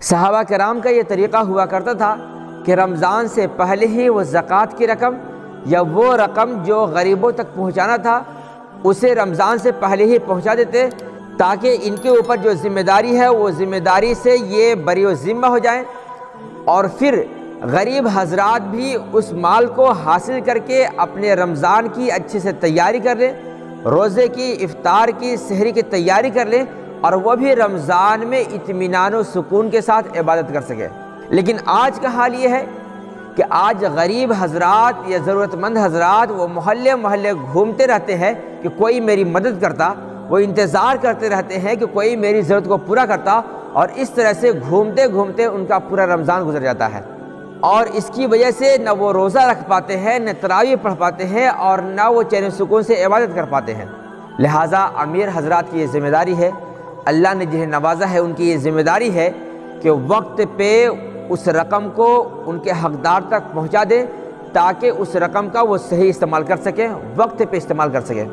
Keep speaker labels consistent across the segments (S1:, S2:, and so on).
S1: صحابہ کرام کا یہ طریقہ ہوا کرتا تھا کہ رمضان سے پہلے ہی وہ زکوٰۃ کی رقم یا وہ رقم جو غریبوں تک پہنچانا تھا اسے رمضان سے پہلے ہی پہنچا دیتے، تاکہ ان کے اوپر جو ذمہ داری ہے وہ ذمہ داری سے یہ بری و ذمہ ہو جائیں، اور پھر غریب حضرات بھی اس مال کو حاصل کر کے اپنے رمضان کی اچھے سے تیاری کر لیں، روزے کی، افطار کی، سحری کی تیاری کر لیں، اور وہ بھی رمضان میں اطمینان و سکون کے ساتھ عبادت کر سکے۔ لیکن آج کا حال یہ ہے کہ آج غریب حضرات یا ضرورت مند حضرات وہ محلے محلے گھومتے رہتے ہیں کہ کوئی میری مدد کرتا، وہ انتظار کرتے رہتے ہیں کہ کوئی میری ضرورت کو پورا کرتا، اور اس طرح سے گھومتے گھومتے ان کا پورا رمضان گزر جاتا ہے، اور اس کی وجہ سے نہ وہ روزہ رکھ پاتے ہیں، نہ تراویح پڑھ پاتے ہیں، اور نہ وہ چین و سکون سے عبادت کر پاتے ہیں۔ لہٰذا امیر حضرات کی یہ ذمہ داری ہے، اللہ نے جنہیں نوازا ہے ان کی یہ ذمہ داری ہے کہ وقت پہ اس رقم کو ان کے حقدار تک پہنچا دیں، تاکہ اس رقم کا وہ صحیح استعمال کر سکیں، وقت پہ استعمال کر سکیں۔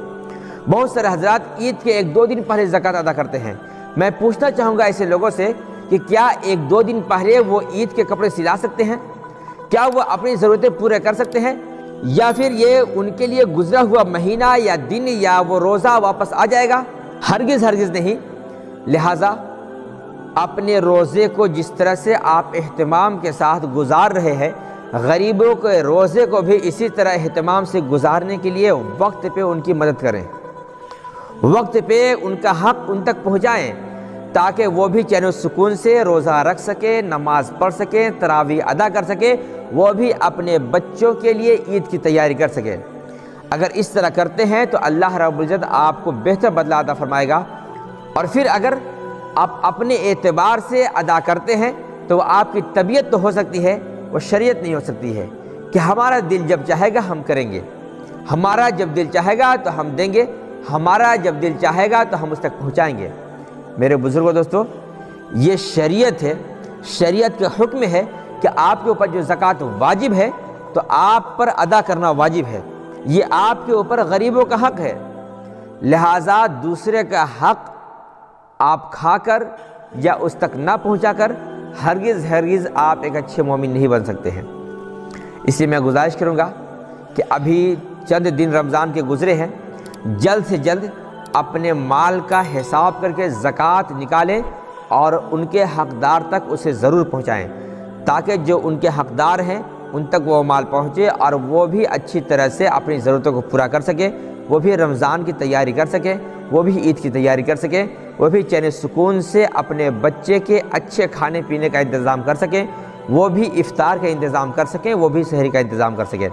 S1: بہت سارے حضرات عید کے 1-2 دن پہلے زکوٰۃ ادا کرتے ہیں۔ میں پوچھنا چاہوں گا ایسے لوگوں سے کہ کیا 1-2 دن پہلے وہ عید کے کپڑے سلا سکتے ہیں؟ کیا وہ اپنی ضرورتیں پورے کر سکتے ہیں؟ یا پھر یہ ان کے لیے گزرا ہوا مہینہ یا دن یا وہ روزہ واپس آ جائے گا؟ ہرگز ہرگز نہیں۔ لہٰذا اپنے روزے کو جس طرح سے آپ اہتمام کے ساتھ گزار رہے ہیں، غریبوں کے روزے کو بھی اسی طرح اہتمام سے گزارنے کے لیے وقت پہ ان کی مدد کریں، وقت پہ ان کا حق ان تک پہنچائیں، تاکہ وہ بھی چین و سکون سے روزہ رکھ سکیں، نماز پڑھ سکیں، تراویح ادا کر سکیں، وہ بھی اپنے بچوں کے لیے عید کی تیاری کر سکیں۔ اگر اس طرح کرتے ہیں تو اللہ رب العزت آپ کو بہتر بدلہ عطا فرمائے گا، اور پھر اگر آپ اپنے اعتبار سے ادا کرتے ہیں تو وہ آپ کی طبیعت تو ہو سکتی ہے، وہ شریعت نہیں ہو سکتی ہے کہ ہمارا دل جب چاہے گا ہم کریں گے، ہمارا جب دل چاہے گا تو ہم دیں گے، ہمارا جب دل چاہے گا تو ہم اس تک پہنچائیں گے۔ میرے بزرگوں دوستو، یہ شریعت ہے، شریعت کا حکم ہے کہ آپ کے اوپر جو زکوٰۃ واجب ہے تو آپ پر ادا کرنا واجب ہے، یہ آپ کے اوپر غریبوں کا حق ہے۔ لہٰذا دوسرے کا حق آپ کھا کر یا اس تک نہ پہنچا کر ہرگز ہرگز آپ ایک اچھے مومن نہیں بن سکتے ہیں۔ اس لیے میں گزارش کروں گا کہ ابھی چند دن رمضان کے گزرے ہیں، جلد سے جلد اپنے مال کا حساب کر کے زکوٰۃ نکالیں اور ان کے حقدار تک اسے ضرور پہنچائیں، تاکہ جو ان کے حقدار ہیں ان تک وہ مال پہنچے اور وہ بھی اچھی طرح سے اپنی ضرورتوں کو پورا کر سکیں، وہ بھی رمضان کی تیاری کر سکیں، وہ بھی عید کی تیاری کر سکیں، وہ بھی چین سکون سے اپنے بچے کے اچھے کھانے پینے کا انتظام کر سکیں، وہ بھی افطار کا انتظام کر سکیں، وہ بھی سحری کا انتظام کر سکیں۔